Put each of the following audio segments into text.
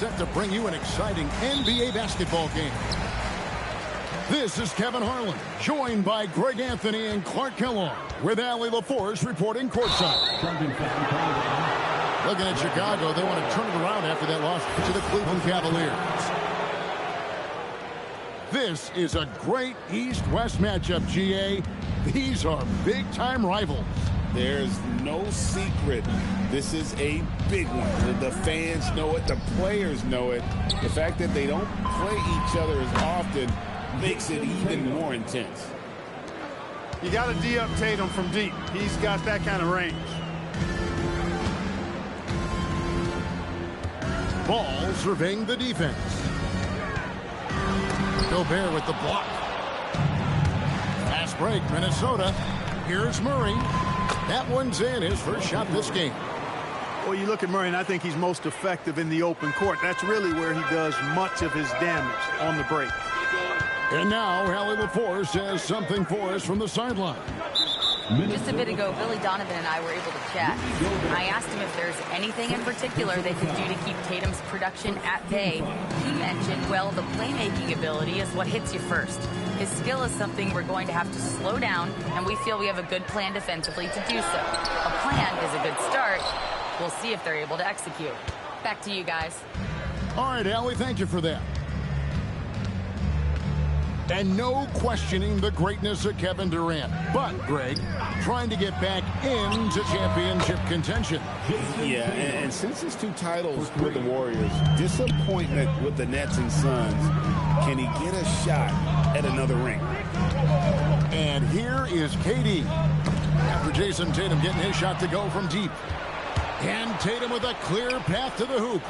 Set to bring you an exciting NBA basketball game. This is Kevin Harlan, joined by Greg Anthony and Clark Kellogg, with Allie LaForce reporting courtside. Looking at Chicago, they want to turn it around after that loss to the Cleveland Cavaliers. This is a great East-West matchup, GA. These are big-time rivals. There's no secret. This is a big one. The fans know it. The players know it. The fact that they don't play each other as often makes it even more intense. You got to D-up Tatum from deep. He's got that kind of range. Ball surveying the defense. Gobert with the block. Fast break, Minnesota. Here's Murray. That one's in, his first shot this game. Well, you look at Murray, and I think he's most effective in the open court. That's really where he does much of his damage on the break. And now, Allie LaForce has something for us from the sideline. Just a bit ago, Billy Donovan and I were able to chat. I asked him if there's anything in particular they could do to keep Tatum's production at bay. He mentioned, well, the playmaking ability is what hits you first. His skill is something we're going to have to slow down, and we feel we have a good plan defensively to do so. A plan is a good start. We'll see if they're able to execute. Back to you guys. All right, Allie, thank you for that. And no questioning the greatness of Kevin Durant. But, Greg, trying to get back into championship contention. Yeah, and since his 2 titles with the Warriors, disappointment with the Nets and Suns, can he get a shot at another ring? And here is KD. After Jason Tatum getting his shot to go from deep. And Tatum with a clear path to the hoop.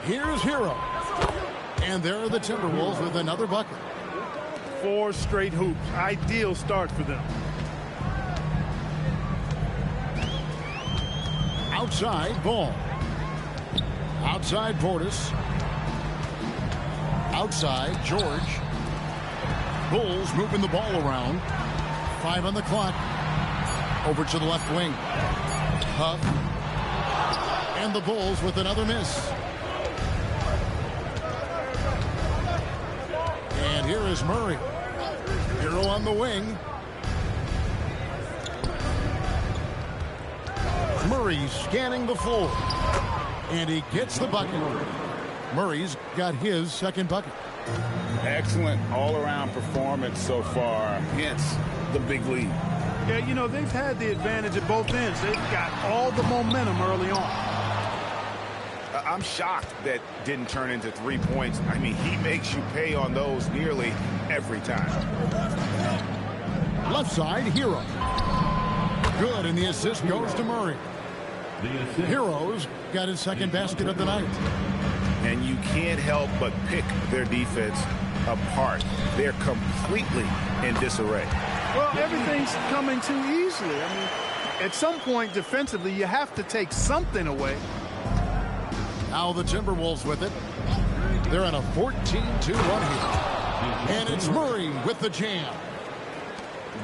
Here's Hero. And there are the Timberwolves with another bucket. 4 straight hoops. Ideal start for them. Outside, Ball. Outside, Portis. Outside, George. Bulls moving the ball around. 5 on the clock. Over to the left wing. Huff. And the Bulls with another miss. And here is Murray. Hero on the wing. Murray scanning the floor. And he gets the bucket. Murray's got his second bucket. Excellent all-around performance so far, hence the big lead. Yeah, you know, they've had the advantage at both ends. They've got all the momentum early on. I'm shocked that didn't turn into 3 points. I mean, he makes you pay on those nearly every time. Left side, Hero. Good, and the assist goes to Murray. Hero's got his second basket of the night. And you can't help but pick their defense apart. They're completely in disarray. Well, everything's coming too easily. I mean, at some point defensively, you have to take something away. Now the Timberwolves with it. They're on a 14-2 run here. And it's Murray with the jam.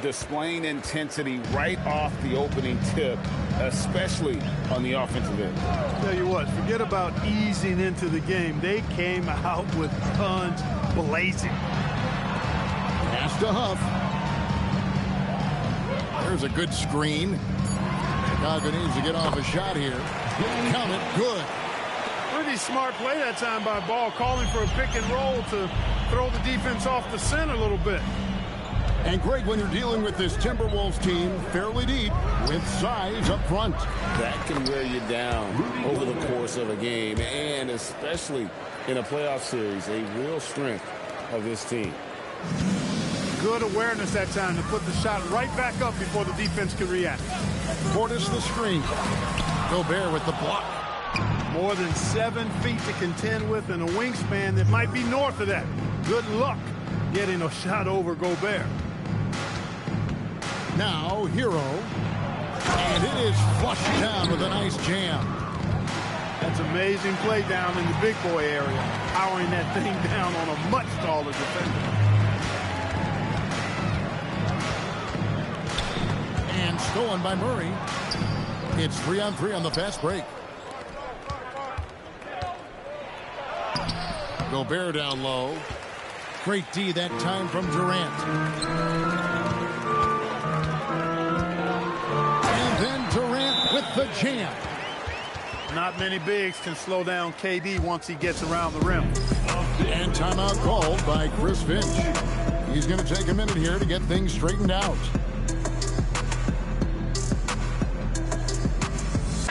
Displaying intensity right off the opening tip, especially on the offensive end. Tell you what, forget about easing into the game. They came out with guns blazing. Pass to Huff. There's a good screen. Chicago needs to get off a shot here. Count it. Good. Pretty smart play that time by Ball, calling for a pick and roll to throw the defense off the scent a little bit. And Greg, when you're dealing with this Timberwolves team fairly deep with size up front, that can wear you down over the course of a game, and especially in a playoff series, a real strength of this team. Good awareness that time to put the shot right back up before the defense could react. Portis the screen. Gobert with the block. More than 7 feet to contend with and a wingspan that might be north of that. Good luck getting a shot over Gobert. Now Hero. And it is flushed down with a nice jam. That's amazing play down in the big boy area. Powering that thing down on a much taller defender. And stolen by Murray. It's 3-on-3 on the fast break. Gobert down low. Great D that time from Durant. And then Durant with the jam. Not many bigs can slow down KD once he gets around the rim. And timeout called by Chris Finch. He's going to take a minute here to get things straightened out.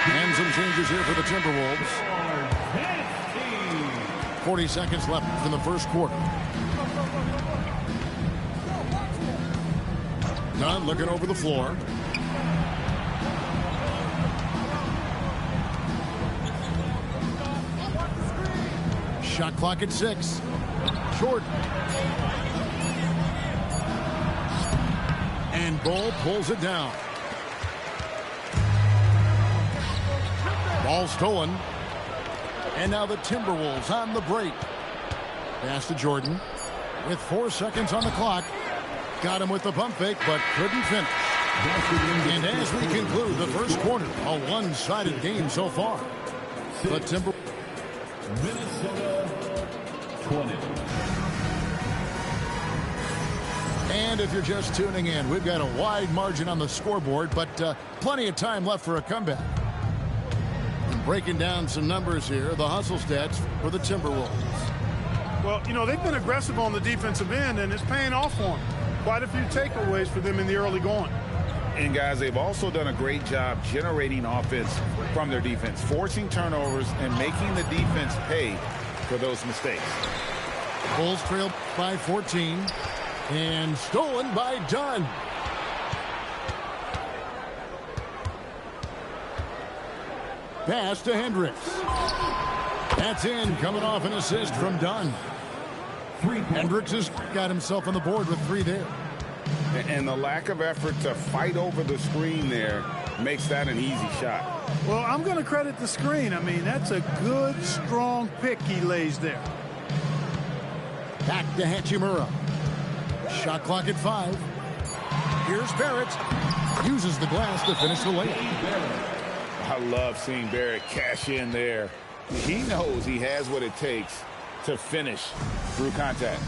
And some changes here for the Timberwolves. 40 seconds left in the first quarter. Dunn looking over the floor. Shot clock at 6. Jordan. And Bull pulls it down. Ball stolen. And now the Timberwolves on the break. Pass to Jordan. With 4 seconds on the clock. Got him with the pump fake, but couldn't finish. And as we conclude the first quarter, a one-sided game so far. The Timberwolves. Minnesota 20. And if you're just tuning in, we've got a wide margin on the scoreboard, but plenty of time left for a comeback. And breaking down some numbers here, the hustle stats for the Timberwolves. Well, you know, they've been aggressive on the defensive end, and it's paying off for them. Quite a few takeaways for them in the early going. And, guys, they've also done a great job generating offense from their defense, forcing turnovers and making the defense pay for those mistakes. Bulls trail by 14 and stolen by Dunn. Pass to Hendricks. That's in, coming off an assist from Dunn. Hendricks has got himself on the board with 3 there. And the lack of effort to fight over the screen there makes that an easy shot. Well, I'm going to credit the screen. I mean, that's a good, strong pick he lays there. Back to Hachimura. Shot clock at 5. Here's Barrett. Uses the glass to finish the layup. I love seeing Barrett cash in there. He knows he has what it takes to finish through contact.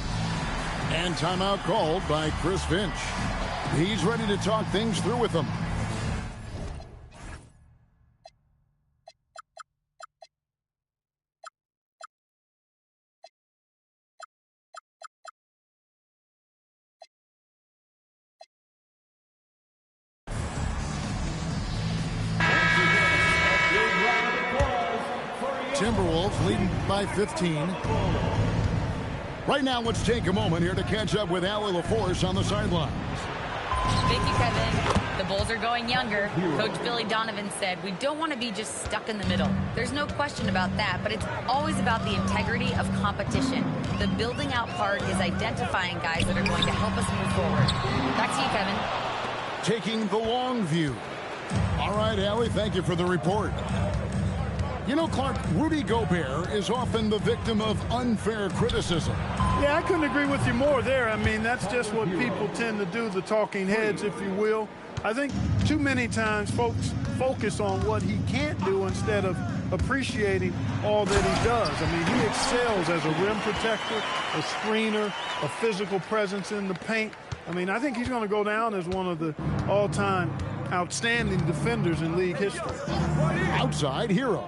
And timeout called by Chris Finch. He's ready to talk things through with them. Timberwolves leading by 15. Right now, let's take a moment here to catch up with Allie LaForce on the sidelines. Thank you, Kevin. The Bulls are going younger. Coach Billy Donovan said, we don't want to be just stuck in the middle. There's no question about that, but it's always about the integrity of competition. The building out part is identifying guys that are going to help us move forward. Back to you, Kevin. Taking the long view. All right, Allie, thank you for the report. You know, Clark, Rudy Gobert is often the victim of unfair criticism. Yeah, I couldn't agree with you more there. I mean, that's just what people tend to do, the talking heads, if you will. I think too many times folks focus on what he can't do instead of appreciating all that he does. I mean, he excels as a rim protector, a screener, a physical presence in the paint. I mean, I think he's going to go down as one of the all-time outstanding defenders in league history. Outside hero.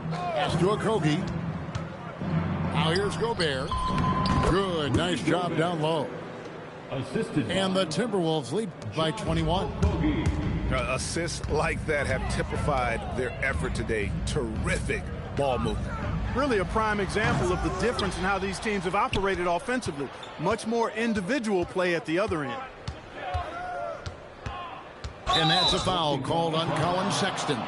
Pass to Okogie. Now here's Gobert. Good, nice job down low. Assisted. And the Timberwolves lead by 21. Assists like that have typified their effort today. Terrific ball movement. Really a prime example of the difference in how these teams have operated offensively. Much more individual play at the other end. And that's a foul called on Colin Sexton.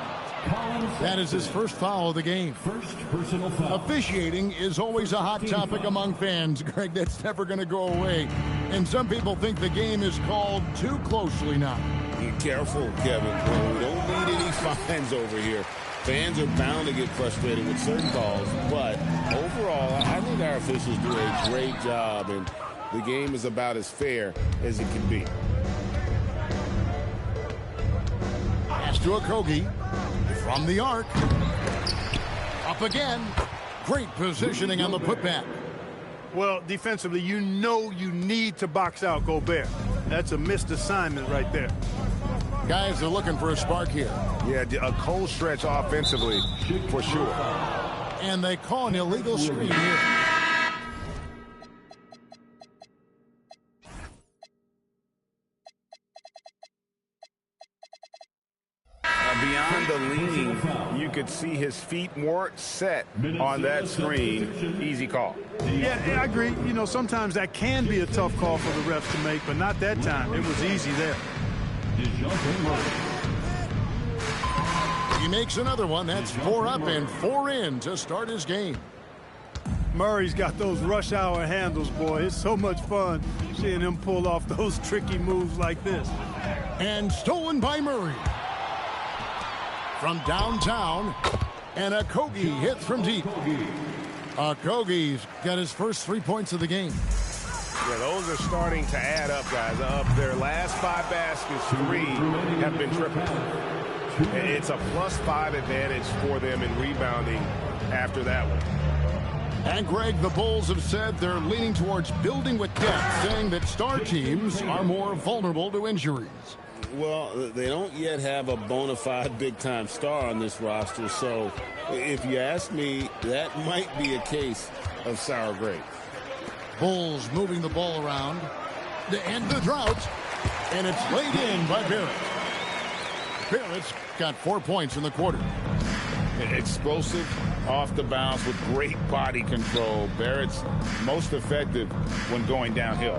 That is his first foul of the game. First personal foul. Officiating is always a hot topic among fans, Greg. That's never going to go away. And some people think the game is called too closely now. Be careful, Kevin. We don't need any fines over here. Fans are bound to get frustrated with certain calls, but overall, I think our officials do a great job, and the game is about as fair as it can be. Pass to Okogie. From the arc. Up again. Great positioning on the putback. Well, defensively, you know you need to box out Gobert. That's a missed assignment right there. Guys are looking for a spark here. Yeah, a cold stretch offensively, for sure. And they call an illegal screen here. Beyond the leaning, you could see his feet more set on that screen. Easy call. Yeah, I agree. You know, sometimes that can be a tough call for the refs to make, but not that time. It was easy there. He makes another one. That's 4 up and 4 in to start his game. Murray's got those rush hour handles, boy. It's so much fun seeing him pull off those tricky moves like this. And stolen by Murray. From downtown, and Okogie hits from deep. Okogie's got his first 3 points of the game. Yeah, those are starting to add up, guys. Of their last 5 baskets, 3 have been triples. And it's a +5 advantage for them in rebounding after that one. And Greg, the Bulls have said they're leaning towards building with depth, saying that star teams are more vulnerable to injuries. Well, they don't yet have a bona fide big-time star on this roster, so if you ask me, that might be a case of sour grapes. Bulls moving the ball around to end the drought, and it's laid in by Barrett. Barrett's got 4 points in the quarter. Explosive off the bounce with great body control. Barrett's most effective when going downhill.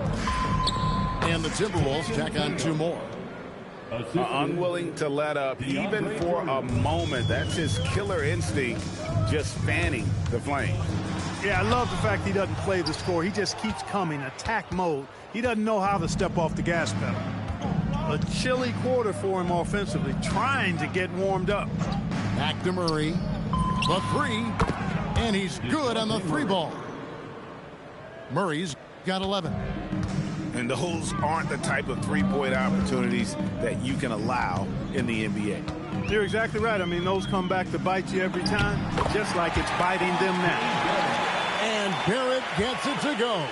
And the Timberwolves tack on 2 more. Unwilling to let up even for a moment. That's his killer instinct, just fanning the flame. Yeah, I love the fact he doesn't play the score. He just keeps coming, attack mode. He doesn't know how to step off the gas pedal. A chilly quarter for him offensively, trying to get warmed up. Back to Murray. The 3, and he's good on the 3 ball. Murray's got 11. And those aren't the type of three-point opportunities that you can allow in the NBA. You're exactly right. I mean, those come back to bite you every time, just like it's biting them now. And Barrett gets it to go.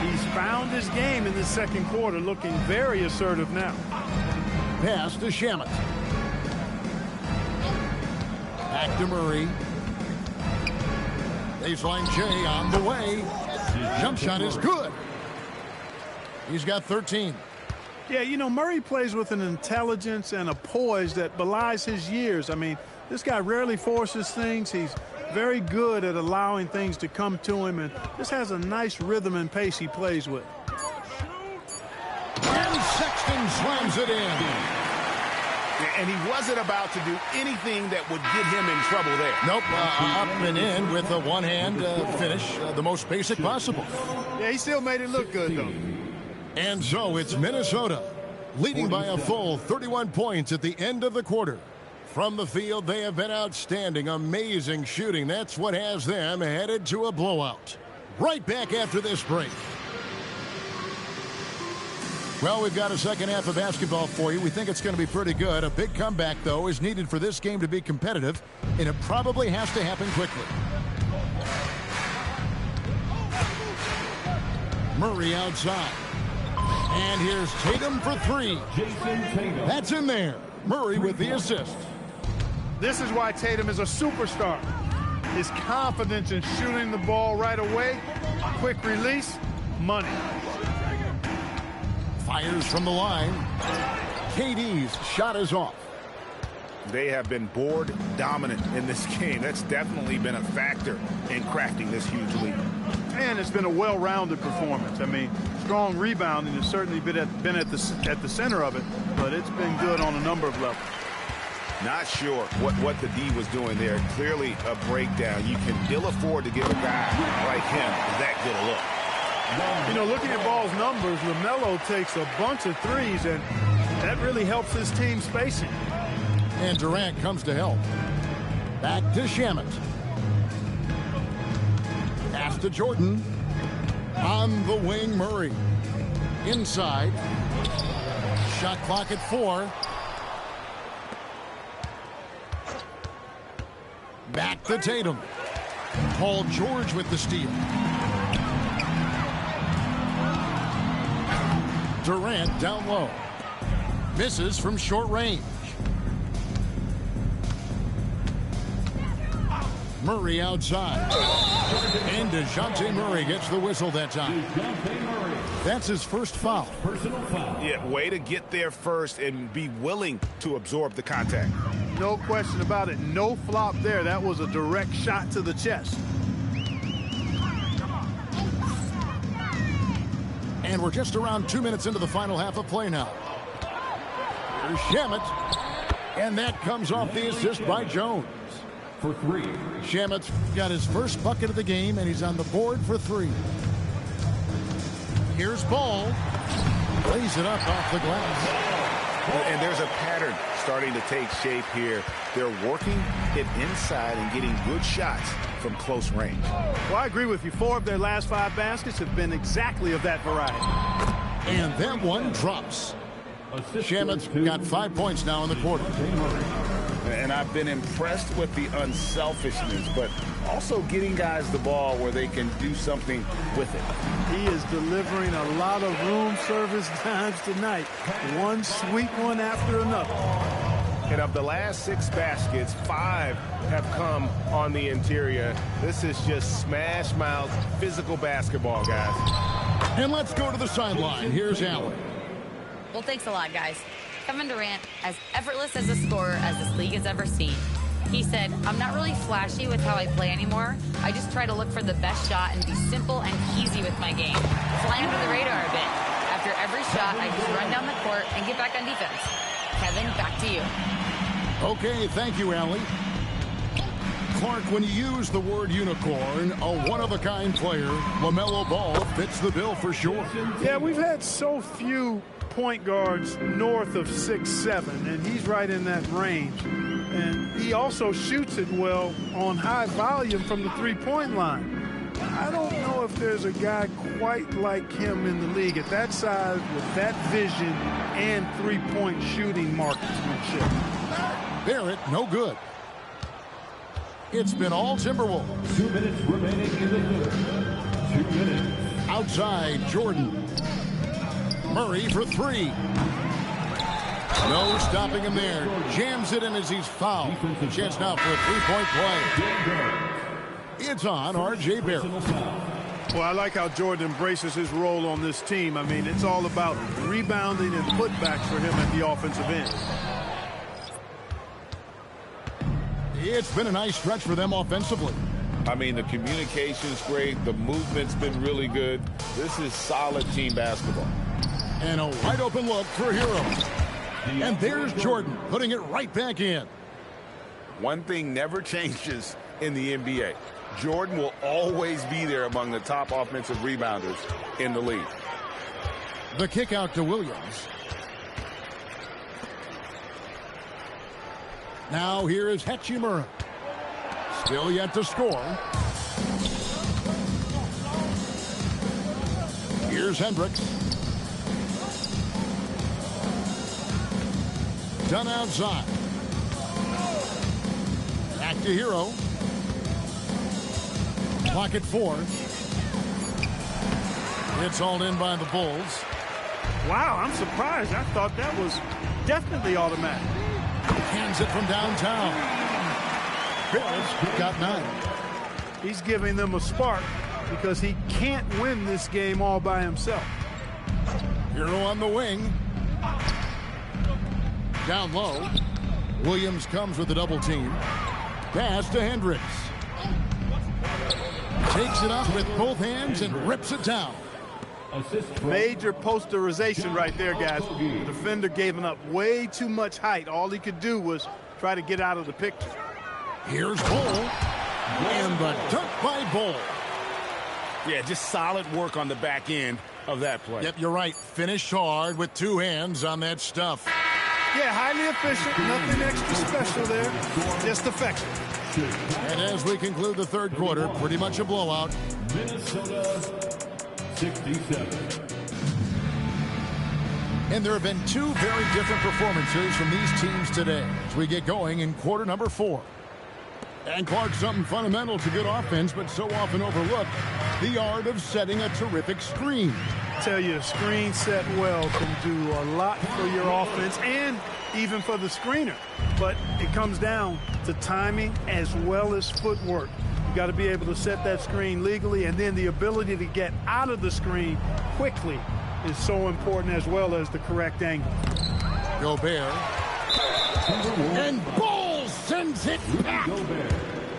He's found his game in the second quarter, looking very assertive now. Pass to Shamet. Back to Murray. Baseline J on the way. Jump shot is good. He's got 13. Yeah, you know, Murray plays with an intelligence and a poise that belies his years. I mean, this guy rarely forces things. He's very good at allowing things to come to him, and just has a nice rhythm and pace he plays with. And Sexton slams it in. And he wasn't about to do anything that would get him in trouble there. Nope, up and in with a one-hand finish, the most basic possible. Yeah, he still made it look good, though. And so it's Minnesota leading by a full 31 points at the end of the quarter. From the field, they have been outstanding, amazing shooting. That's what has them headed to a blowout. Right back after this break. Well, we've got a second half of basketball for you. We think it's going to be pretty good. A big comeback, though, is needed for this game to be competitive, and it probably has to happen quickly. Murray outside. And here's Tatum for 3. That's in there. Murray with the assist. This is why Tatum is a superstar. His confidence in shooting the ball right away, quick release, money. Fires from the line. KD's shot is off. They have been board dominant in this game. That's definitely been a factor in crafting this huge lead. And it's been a well-rounded performance. I mean, strong rebounding has certainly been at the center of it, but it's been good on a number of levels. Not sure what the D was doing there. Clearly a breakdown. You can ill afford to give a guy like him that good a look. You know, looking at Ball's numbers, LaMelo takes a bunch of threes, and that really helps his team spacing. And Durant comes to help. Back to Shamet. Pass to Jordan. On the wing, Murray. Inside. Shot clock at 4. Back to Tatum. Paul George with the steal. Durant down low. Misses from short range. Murray outside. And DeJounte Murray gets the whistle that time. That's his first foul. Personal foul. Yeah, way to get there first and be willing to absorb the contact. No question about it. No flop there. That was a direct shot to the chest. And we're just around 2 minutes into the final half of play now. Here's Shamet. And that comes off the assist by Jones. For three. Shamet's got his first bucket of the game, and he's on the board for three. Here's Ball. Lays it up off the glass. And there's a pattern starting to take shape here. They're working it inside and getting good shots from close range. Well, I agree with you. 4 of their last 5 baskets have been exactly of that variety. And that one drops. Shamet's got 5 points now in the quarter. And I've been impressed with the unselfishness, but also getting guys the ball where they can do something with it. He is delivering a lot of room service times tonight. One sweet one after another. And of the last 6 baskets, 5 have come on the interior. This is just smash mouth physical basketball, guys. And let's go to the sideline. Here's Allen. Well, thanks a lot, guys. Kevin Durant, as effortless as a scorer as this league has ever seen. He said, I'm not really flashy with how I play anymore. I just try to look for the best shot and be simple and easy with my game. Fly under the radar a bit. After every shot, I just run down the court and get back on defense. Kevin, back to you. Okay, thank you, Allie. Clark, when you use the word unicorn, a one-of-a-kind player, LaMelo Ball fits the bill for sure. Yeah, we've had so few point guards north of 6'7", and he's right in that range. And he also shoots it well on high volume from the three-point line. I don't know if there's a guy quite like him in the league at that size with that vision and three-point shooting marksmanship. Barrett, no good. It's been all Timberwolves. 2 minutes remaining in the third. 2 minutes. Outside, Jordan. Murray for three. No stopping him there. Jams it in as he's fouled. Chance now for a three-point play. It's on R.J. Barrett. Well, I like how Jordan embraces his role on this team. I mean, it's all about rebounding and putbacks for him at the offensive end. It's been a nice stretch for them offensively. I mean, the communication's great. The movement's been really good. This is solid team basketball. And a wide open look for Hero. And there's Jordan putting it right back in. One thing never changes in the NBA. Jordan will always be there among the top offensive rebounders in the league. The kick out to Williams. Now here is Hachimura. Still yet to score. Here's Hendricks. Done outside. Back to Hero. Clock at 4. It's all in by the Bulls. Wow, I'm surprised. I thought that was definitely automatic. Hands it from downtown. Barrett's got 9. He's giving them a spark because he can't win this game all by himself. Hero on the wing. Down low. Williams comes with a double team. Pass to Hendricks. Takes it up with both hands and rips it down. Major posterization right there, guys. The defender gave him up way too much height. All he could do was try to get out of the picture. Here's Bull. And the dunk by Bull. Yeah, just solid work on the back end of that play. Yep, you're right. Finished hard with 2 hands on that stuff. Yeah, highly efficient. Nothing extra special there. Just effective. And as we conclude the third quarter, pretty much a blowout. Minnesota 67. And there have been 2 very different performances from these teams today as we get going in quarter number 4. And Clark, something fundamental to good offense, but so often overlooked, the art of setting a terrific screen. Tell you, a screen set well can do a lot for your offense and even for the screener. But it comes down to timing as well as footwork. You got to be able to set that screen legally, and then the ability to get out of the screen quickly is so important, as well as the correct angle. Gobert. And Ball sends it back.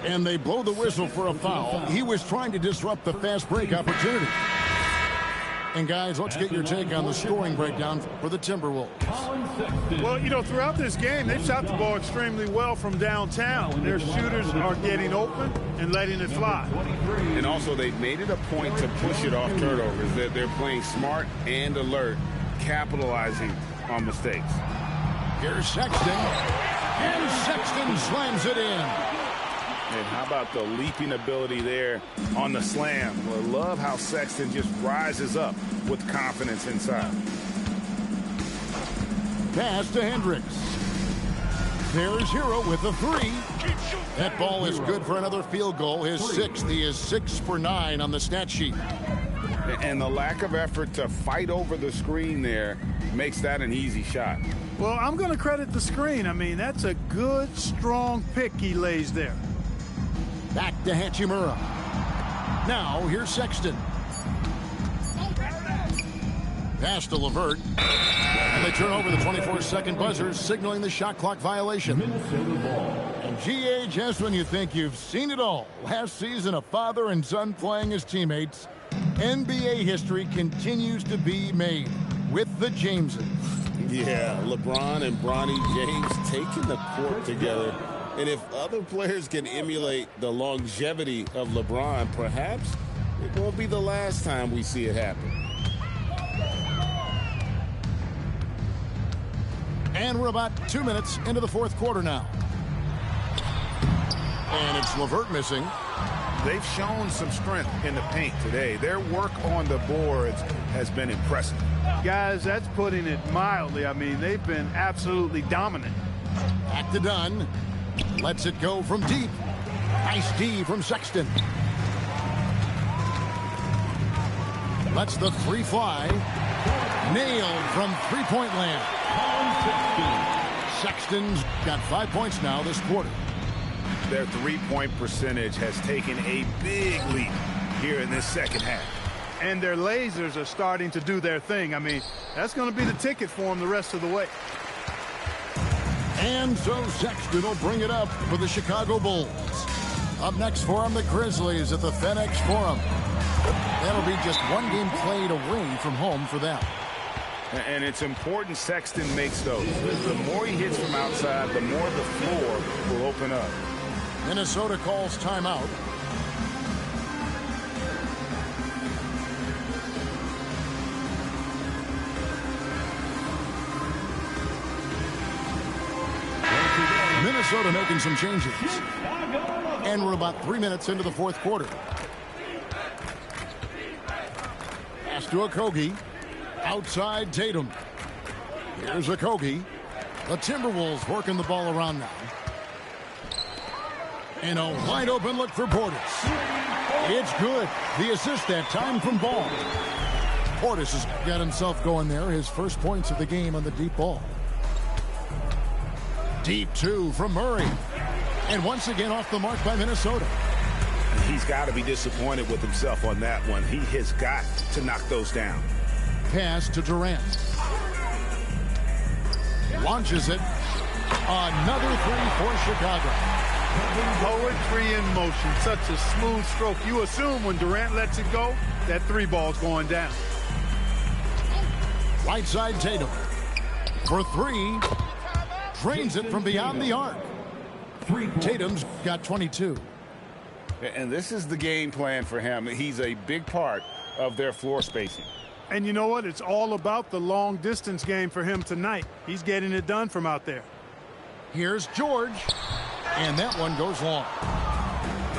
And they blow the whistle for a foul. He was trying to disrupt the fast break opportunity. And guys, let's get your take on the scoring breakdown for the Timberwolves. Well, you know, throughout this game, they've shot the ball extremely well from downtown. Their shooters are getting open and letting it fly. And also, they've made it a point to push it off turnovers. They're playing smart and alert, capitalizing on mistakes. Here's Sexton. And Sexton slams it in. And how about the leaping ability there on the slam? I love how Sexton just rises up with confidence inside. Pass to Hendricks. There's Hero with the three. That ball is good for another field goal. His sixth. He is 6 for 9 on the stat sheet. And the lack of effort to fight over the screen there makes that an easy shot. Well, I'm going to credit the screen. I mean, that's a good, strong pick he lays there. Back to Hachimura. Now, here's Sexton. Pass to LeVert. And they turn over the 24-second buzzer, signaling the shot clock violation. And G.A. just when you think you've seen it all. Last season, a father and son playing as teammates. NBA history continues to be made with the Jameses. Yeah, LeBron and Bronny James taking the court together. And if other players can emulate the longevity of LeBron, perhaps it won't be the last time we see it happen. And we're about 2 minutes into the fourth quarter now. And it's LeVert missing. They've shown some strength in the paint today. Their work on the boards has been impressive. Guys, that's putting it mildly. I mean, they've been absolutely dominant. Back to Dunn. Lets it go from deep. Nice D from Sexton. Lets the three fly. Nailed from three-point land. Sexton's got 5 points now this quarter. Their three-point percentage has taken a big leap here in this second half. And their lasers are starting to do their thing. I mean, that's going to be the ticket for them the rest of the way. And so Sexton will bring it up for the Chicago Bulls. Up next for them, the Grizzlies at the FedEx Forum. That'll be just one game played away from home for them. And it's important Sexton makes those. The more he hits from outside, the more the floor will open up. Minnesota calls timeout. Minnesota making some changes. And we're about 3 minutes into the fourth quarter. Pass to Okogie. Outside Tatum. Here's Okogie. The Timberwolves working the ball around now. And a wide open look for Portis. It's good. The assist that time from Ball. Portis has got himself going there. His first points of the game on the deep ball. Deep two from Murray. And once again off the mark by Minnesota. He's got to be disappointed with himself on that one. He has got to knock those down. Pass to Durant. Launches it. Another three for Chicago. Poetry in motion. Such a smooth stroke. You assume when Durant lets it go, that three ball's going down. Right side Tatum. For three. Drains it from beyond the arc. Tatum's got 22. And this is the game plan for him. He's a big part of their floor spacing. And you know what? It's all about the long distance game for him tonight. He's getting it done from out there. Here's George. And that one goes long.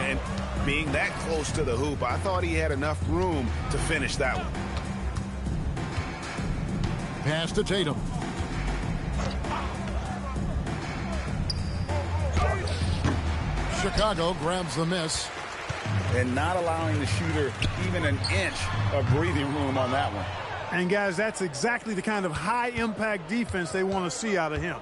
And being that close to the hoop, I thought he had enough room to finish that one. Pass to Tatum. Chicago grabs the miss. And not allowing the shooter even an inch of breathing room on that one. And, guys, that's exactly the kind of high-impact defense they want to see out of him.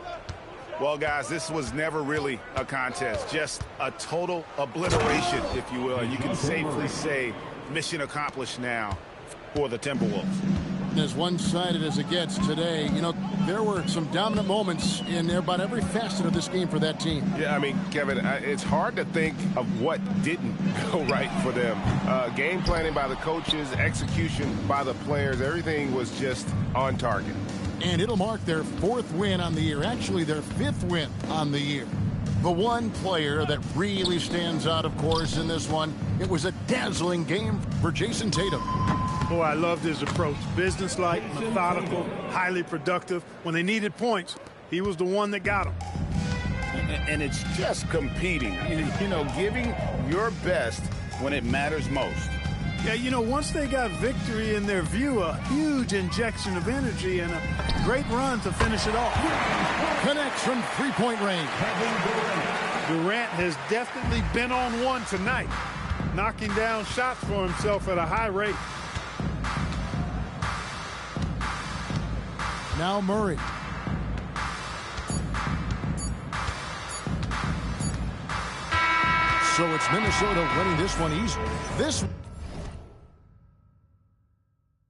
Well, guys, this was never really a contest, just a total obliteration, if you will. And you can safely say mission accomplished now for the Timberwolves. As one-sided as it gets today, you know, there were some dominant moments in about every facet of this game for that team. Yeah, I mean, Kevin, it's hard to think of what didn't go right for them. Game planning by the coaches, execution by the players, everything was just on target. And it'll mark their 4th win on the year, actually their 5th win on the year. The one player that really stands out, of course, in this one, it was a dazzling game for Jason Tatum. Boy, I loved his approach. Businesslike, methodical, highly productive. When they needed points, he was the one that got them. And it's just competing, you know, giving your best when it matters most. Yeah, you know, once they got victory in their view, a huge injection of energy and a great run to finish it off. Connects from three-point range. Durant has definitely been on one tonight, knocking down shots for himself at a high rate. Now Murray. So it's Minnesota winning this one easily.